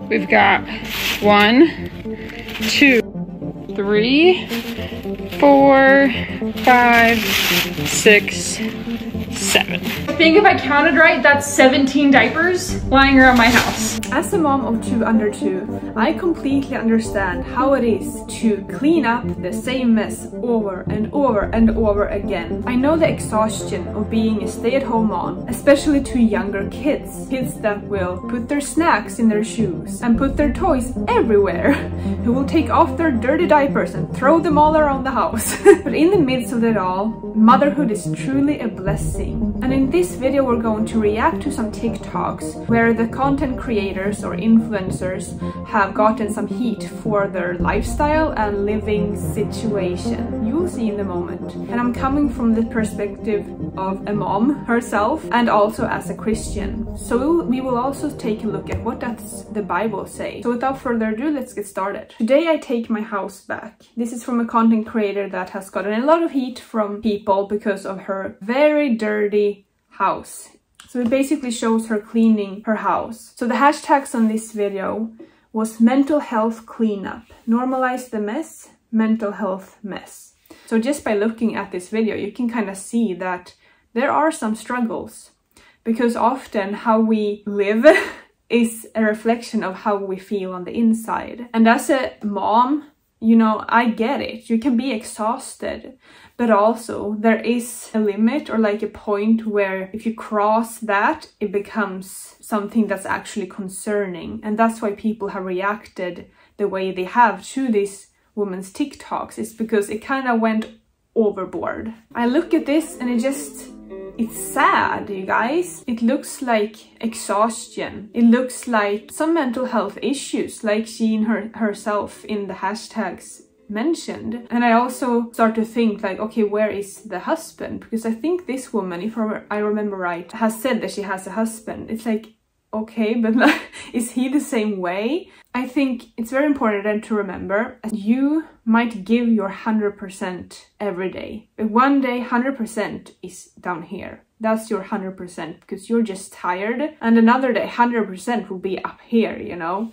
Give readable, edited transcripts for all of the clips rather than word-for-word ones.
We've got 1, 2, 3, 4, 5, 6, 7. I think if I counted right, that's 17 diapers lying around my house. As a mom of 2 under 2, I completely understand how it is to clean up the same mess over and over and over again. I know the exhaustion of being a stay-at-home mom, especially to younger kids. Kids that will put their snacks in their shoes and put their toys everywhere, who will take off their dirty diapers and throw them all around the house. But in the midst of it all, motherhood is truly a blessing. And in this video we're going to react to some TikToks where the content creators or influencers have gotten some heat for their lifestyle and living situation. You will see in a moment. And I'm coming from the perspective of a mom herself and also as a Christian. So we will also take a look at what does the Bible say. So without further ado, let's get started. Today I take my house back. This is from a content creator that has gotten a lot of heat from people because of her very dirty house. So it basically shows her cleaning her house. So the hashtags on this video was mental health cleanup, normalize the mess, mental health mess. So just by looking at this video, you can kind of see that there are some struggles because often how we live is a reflection of how we feel on the inside. And as a mom, you know, I get it. You can be exhausted, but also there is a limit or like a point where if you cross that, it becomes something that's actually concerning. And that's why people have reacted the way they have to this woman's TikToks. It's because it kind of went overboard. I look at this and it's sad, you guys. It looks like exhaustion. It looks like some mental health issues, like she herself in the hashtags mentioned. And I also start to think like, okay, where is the husband? Because I think this woman, if I remember right, has said that she has a husband. It's like, okay, but like, is he the same way? I think it's very important then to remember you might give your 100% every day. But one day 100% is down here. That's your 100% because you're just tired. And another day 100% will be up here, you know?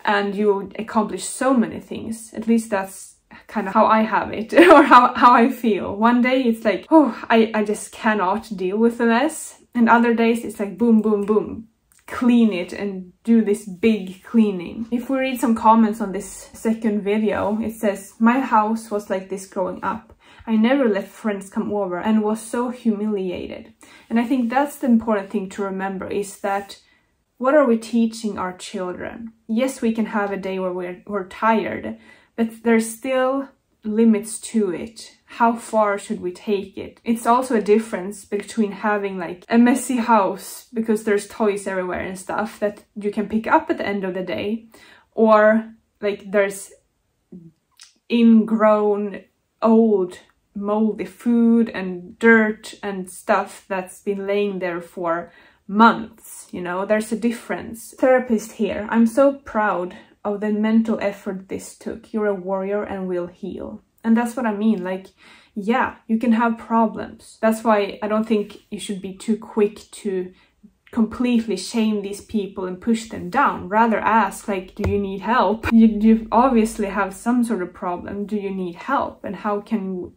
And you will accomplish so many things. At least that's kind of how I have it or how I feel. One day it's like, oh, I just cannot deal with the mess. And other days it's like boom, boom, boom. Clean it and do this big cleaning. If we read some comments on this second video, it says, my house was like this growing up. I never let friends come over and was so humiliated. And I think that's the important thing to remember is that what are we teaching our children? Yes, we can have a day where we're tired, but there's still limits to it. How far should we take it? It's also a difference between having like a messy house because there's toys everywhere and stuff that you can pick up at the end of the day, or like there's ingrown old moldy food and dirt and stuff that's been laying there for months. You know, there's a difference. Therapist here, I'm so proud of the mental effort this took. You're a warrior and will heal. And that's what I mean, like, yeah, you can have problems. That's why I don't think you should be too quick to completely shame these people and push them down. Rather ask, like, do you need help? You obviously have some sort of problem. Do you need help? And how can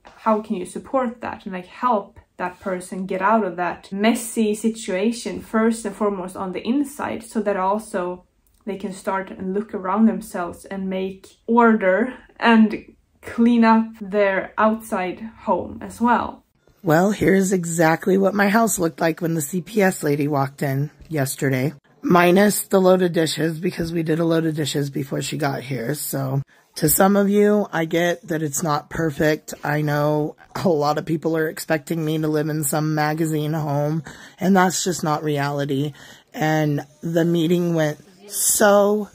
you support that and like help that person get out of that messy situation first and foremost on the inside, so that also they can start and look around themselves and make order and clean up their outside home as well. Well, here's exactly what my house looked like when the CPS lady walked in yesterday. Minus the load of dishes, because we did a load of dishes before she got here. So to some of you, I get that it's not perfect. I know a lot of people are expecting me to live in some magazine home, and that's just not reality. And the meeting went so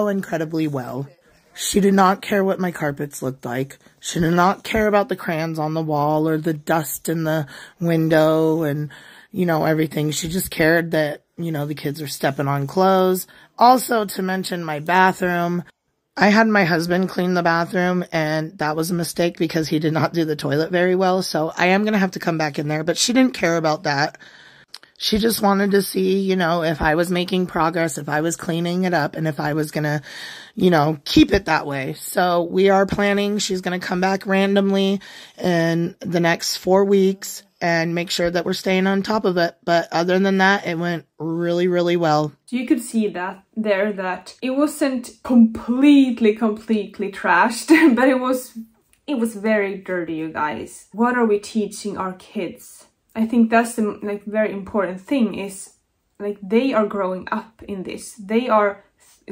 incredibly well. She did not care what my carpets looked like. She did not care about the crayons on the wall or the dust in the window and, you know, everything. She just cared that, you know, the kids are stepping on clothes. Also, to mention my bathroom, I had my husband clean the bathroom, and that was a mistake because he did not do the toilet very well. So I am going to have to come back in there, but she didn't care about that. She just wanted to see, you know, if I was making progress, if I was cleaning it up, and if I was going to, you know, keep it that way. So we are planning, she's going to come back randomly in the next 4 weeks and make sure that we're staying on top of it. But other than that, it went really, really well. You could see that there, that it wasn't completely trashed, but it was very dirty, you guys. What are we teaching our kids? I think that's the like very important thing, is like they are growing up in this. They are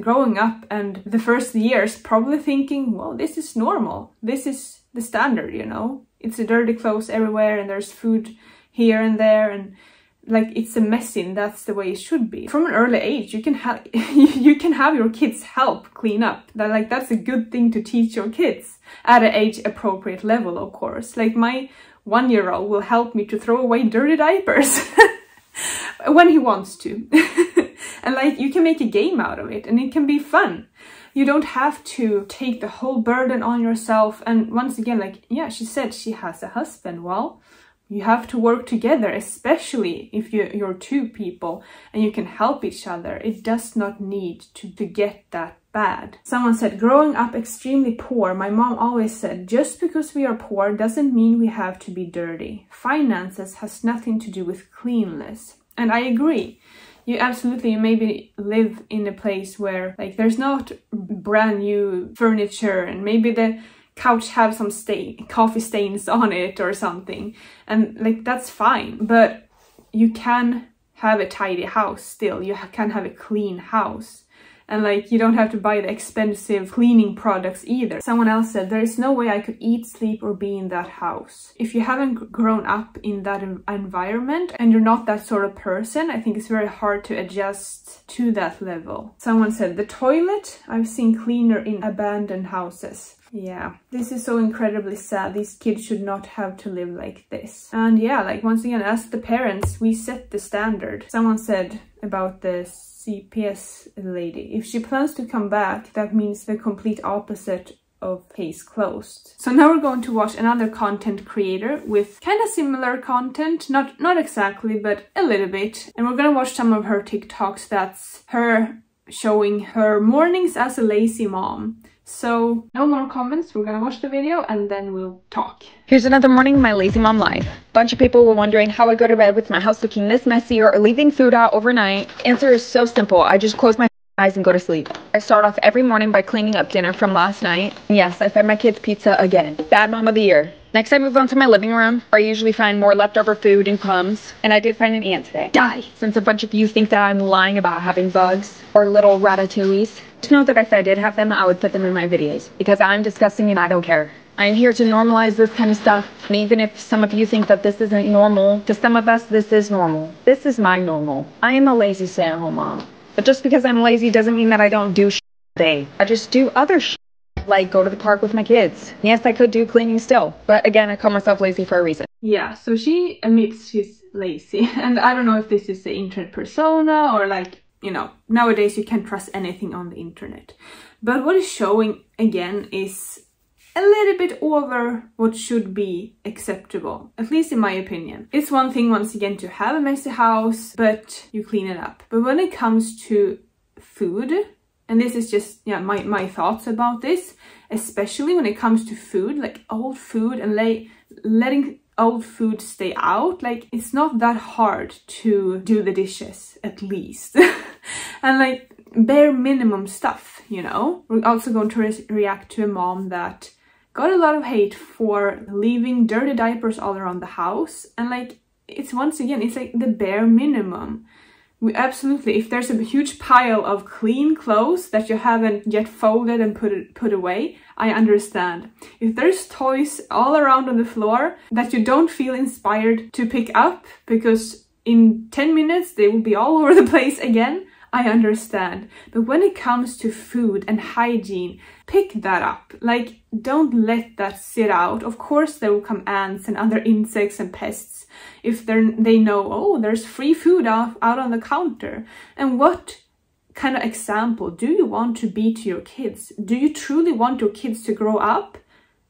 growing up, and the first years probably thinking, well, this is normal. This is the standard, you know. It's a dirty clothes everywhere, and there's food here and there, and like it's a mess, and that's the way it should be. From an early age, you can have your kids help clean up. That's a good thing to teach your kids at an age appropriate level, of course. Like my 1-year-old will help me to throw away dirty diapers when he wants to. And like you can make a game out of it, and it can be fun. You don't have to take the whole burden on yourself. And once again, like, yeah, she said she has a husband. Well, you have to work together, especially if you're 2 people and you can help each other. It does not need to get that bad. Someone said, growing up extremely poor, my mom always said, just because we are poor doesn't mean we have to be dirty. Finances has nothing to do with cleanliness. And I agree. You maybe live in a place where like there's not brand new furniture, and maybe the couch have some coffee stains on it or something, and like that's fine. But you can have a tidy house still. You can have a clean house. And like, you don't have to buy the expensive cleaning products either. Someone else said, there is no way I could eat, sleep, or be in that house. If you haven't grown up in that environment and you're not that sort of person, I think it's very hard to adjust to that level. Someone said, the toilet I've seen cleaner in abandoned houses. Yeah, this is so incredibly sad. These kids should not have to live like this. And yeah, like once again, as the parents, we set the standard. Someone said about this CPS lady, if she plans to come back, that means the complete opposite of case closed. So now we're going to watch another content creator with kind of similar content, not exactly, but a little bit. And we're gonna watch some of her TikToks. That's her showing her mornings as a lazy mom. So no more comments, we're gonna watch the video and then we'll talk. Here's another morning in my lazy mom life. Bunch of people were wondering how I go to bed with my house looking this messy or leaving food out overnight. Answer is so simple. I just close my eyes and go to sleep. I start off every morning by cleaning up dinner from last night. And yes, I fed my kids pizza again. Bad mom of the year. Next, I move on to my living room, where I usually find more leftover food and crumbs. And I did find an ant today. Die! Since a bunch of you think that I'm lying about having bugs or little ratatouilles. Just know that if I did have them, I would put them in my videos. Because I'm disgusting and I don't care. I am here to normalize this kind of stuff. And even if some of you think that this isn't normal, to some of us, this is normal. This is my normal. I am a lazy stay-at-home mom. But just because I'm lazy doesn't mean that I don't do shit all day. I just do other shit. Like go to the park with my kids. Yes, I could do cleaning still, but again, I call myself lazy for a reason. Yeah, so she admits she's lazy, and I don't know if this is the internet persona or like, you know, nowadays you can't trust anything on the internet. But what is showing again is a little bit over what should be acceptable, at least in my opinion. It's one thing, once again, to have a messy house, but you clean it up. But when it comes to food, and this is just, yeah, my thoughts about this, especially when it comes to food, like old food and letting old food stay out, like it's not that hard to do the dishes, at least. And like bare minimum stuff, you know. We're also going to react to a mom that got a lot of hate for leaving dirty diapers all around the house. And like, it's once again, it's like the bare minimum. We absolutely, if there's a huge pile of clean clothes that you haven't yet folded and put away, I understand. If there's toys all around on the floor that you don't feel inspired to pick up because in 10 minutes they will be all over the place again, I understand. But when it comes to food and hygiene, pick that up. Like, don't let that sit out. Of course there will come ants and other insects and pests if they know, oh, there's free food out on the counter. And what kind of example do you want to be to your kids? Do you truly want your kids to grow up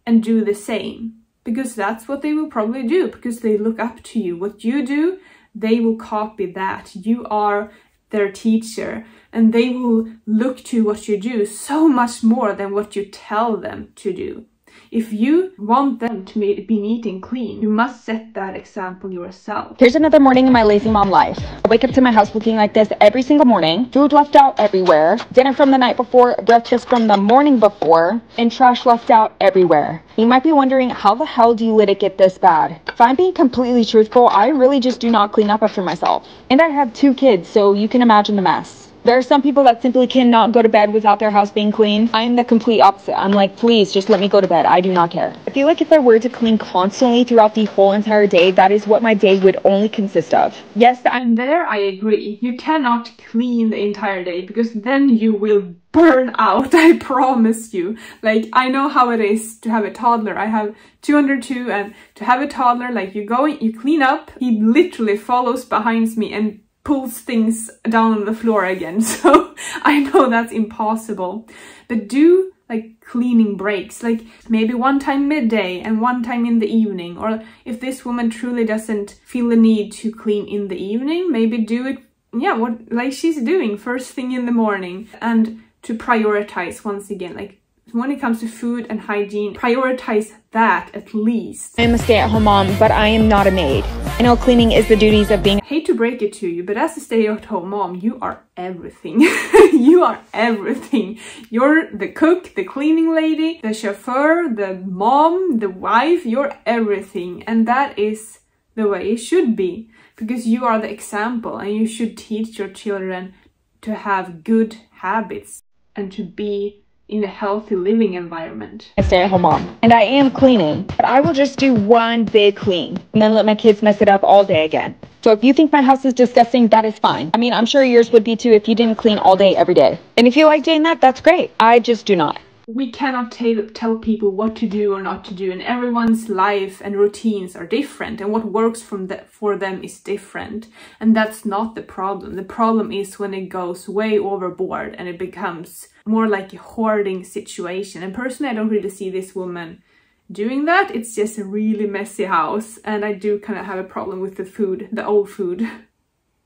and do the same? Because that's what they will probably do, because they look up to you. What you do, they will copy that. You are their teacher, and they will look to what you do so much more than what you tell them to do. If you want them to be neat and clean, you must set that example yourself. Here's another morning in my lazy mom life. I wake up to my house looking like this every single morning. Food left out everywhere. Dinner from the night before, breakfast from the morning before, and trash left out everywhere. You might be wondering, how the hell do you let it get this bad? If I'm being completely truthful, I really just do not clean up after myself. And I have 2 kids, so you can imagine the mess. There are some people that simply cannot go to bed without their house being clean. I am the complete opposite. I'm like, please, just let me go to bed. I do not care. I feel like if I were to clean constantly throughout the whole entire day, that is what my day would only consist of. Yes, And there I agree. You cannot clean the entire day, because then you will burn out, I promise you. Like, I know how it is to have a toddler. I have 2 under 2, and to have a toddler, like, you go, you clean up, he literally follows behind me and pulls things down on the floor again. So I know that's impossible, but do like cleaning breaks, like maybe one time midday and one time in the evening. Or if this woman truly doesn't feel the need to clean in the evening, maybe do it, yeah, what like she's doing first thing in the morning. And to prioritize, once again, like when it comes to food and hygiene, prioritize that at least. I am a stay-at-home mom, but I am not a maid. I know cleaning is the duties of being— I hate to break it to you, but as a stay-at-home mom, you are everything. You are everything. You're the cook, the cleaning lady, the chauffeur, the mom, the wife. You're everything. And that is the way it should be, because you are the example, and you should teach your children to have good habits and to be in a healthy living environment. A stay-at-home mom, and I am cleaning, but I will just do one big clean and then let my kids mess it up all day again. So if you think my house is disgusting, that is fine. I mean, I'm sure yours would be too if you didn't clean all day every day. And if you like doing that, that's great. I just do not. We cannot tell people what to do or not to do, and everyone's life and routines are different, and what works for them is different. And that's not the problem. The problem is when it goes way overboard and it becomes more like a hoarding situation. And personally, I don't really see this woman doing that. It's just a really messy house, and I do kind of have a problem with the food, the old food.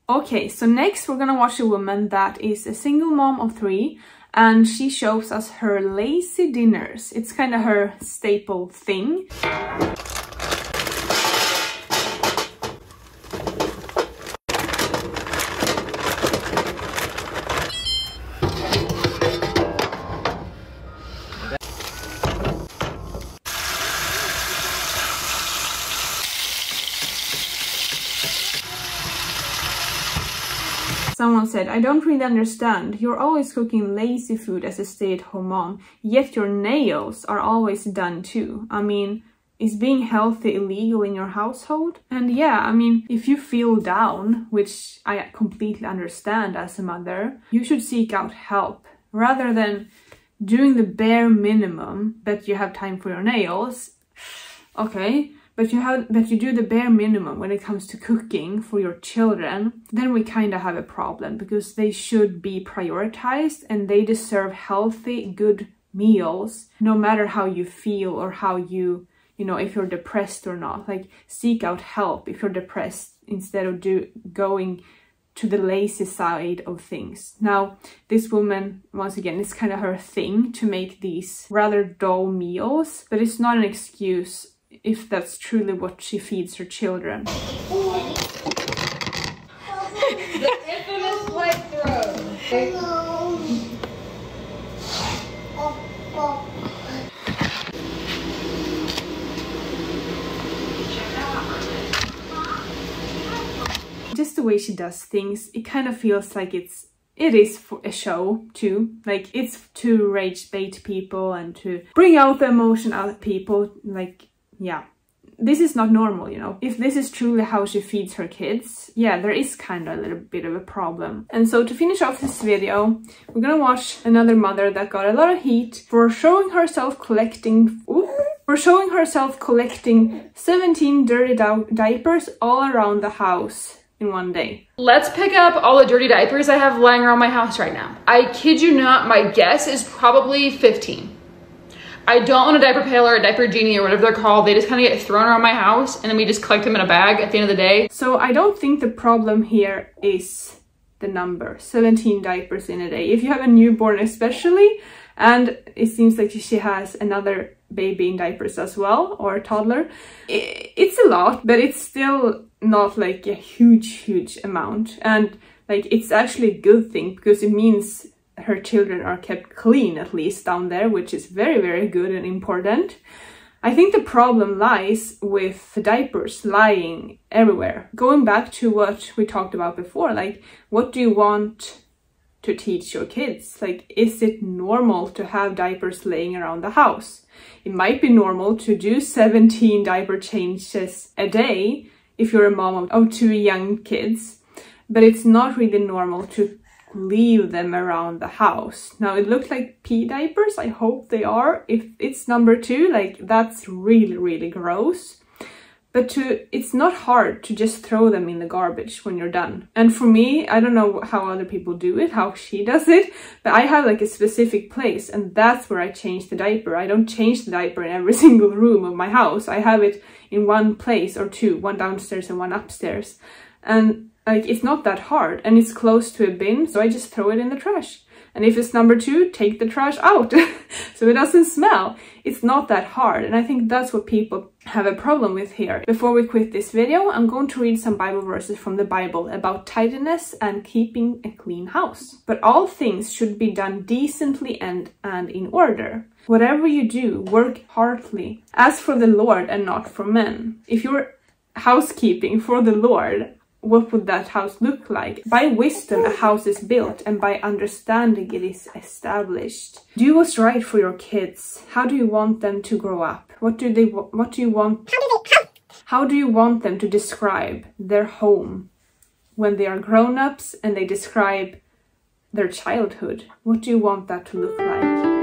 Okay, so next we're gonna watch a woman that is a single mom of 3, and she shows us her lazy dinners. It's kind of her staple thing. Someone said, I don't really understand. You're always cooking lazy food as a stay-at-home mom, yet your nails are always done too. I mean, is being healthy illegal in your household? And yeah, I mean, if you feel down, which I completely understand as a mother, you should seek out help rather than doing the bare minimum that you have time for your nails. Okay. But you do the bare minimum when it comes to cooking for your children, then we kind of have a problem, because they should be prioritized and they deserve healthy, good meals, no matter how you feel or how you know, if you're depressed or not. Like, seek out help if you're depressed instead of going to the lazy side of things. Now, this woman, once again, it's kind of her thing to make these rather dull meals, but it's not an excuse if that's truly what she feeds her children. The infamous leg throw. Just the way she does things, it kind of feels like it is for a show too. Like, it's to rage bait people and to bring out the emotion out of people. Like, yeah, this is not normal, you know. If this is truly how she feeds her kids, yeah, there is kind of a little bit of a problem. And so to finish off this video, we're gonna watch another mother that got a lot of heat for showing herself collecting 17 dirty diapers all around the house in one day. Let's pick up all the dirty diapers I have lying around my house right now. I kid you not, my guess is probably 15. I don't own a diaper pail or a diaper genie or whatever they're called. They just kind of get thrown around my house and then we just collect them in a bag at the end of the day. So I don't think the problem here is the number, 17 diapers in a day. If you have a newborn especially, and it seems like she has another baby in diapers as well, or a toddler, it's a lot, but it's still not like a huge amount. And like, it's actually a good thing because it means her children are kept clean, at least down there, which is very good and important. I think the problem lies with the diapers lying everywhere. Going back to what we talked about before, like, what do you want to teach your kids? Like, is it normal to have diapers laying around the house? It might be normal to do 17 diaper changes a day if you're a mom of 2 young kids, but it's not really normal to leave them around the house. Now, it looks like pee diapers. I hope they are. If it's number 2, like, that's really gross. But it's not hard to just throw them in the garbage when you're done. And for me, I don't know how other people do it, how she does it, but I have like a specific place, and that's where I change the diaper. I don't change the diaper in every single room of my house. I have it in one place or 2, one downstairs and one upstairs. And like, it's not that hard, and it's close to a bin, so I just throw it in the trash. And if it's number 2, take the trash out so it doesn't smell. It's not that hard, and I think that's what people have a problem with here. Before we quit this video, I'm going to read some Bible verses from the Bible about tidiness and keeping a clean house. But all things should be done decently and in order. Whatever you do, work heartily, as for the Lord and not for men. If you're housekeeping for the Lord, what would that house look like? By wisdom a house is built, and by understanding it is established. Do what's right for your kids. How do you want them to grow up? How do you want them to describe their home when they are grown-ups and they describe their childhood? What do you want that to look like?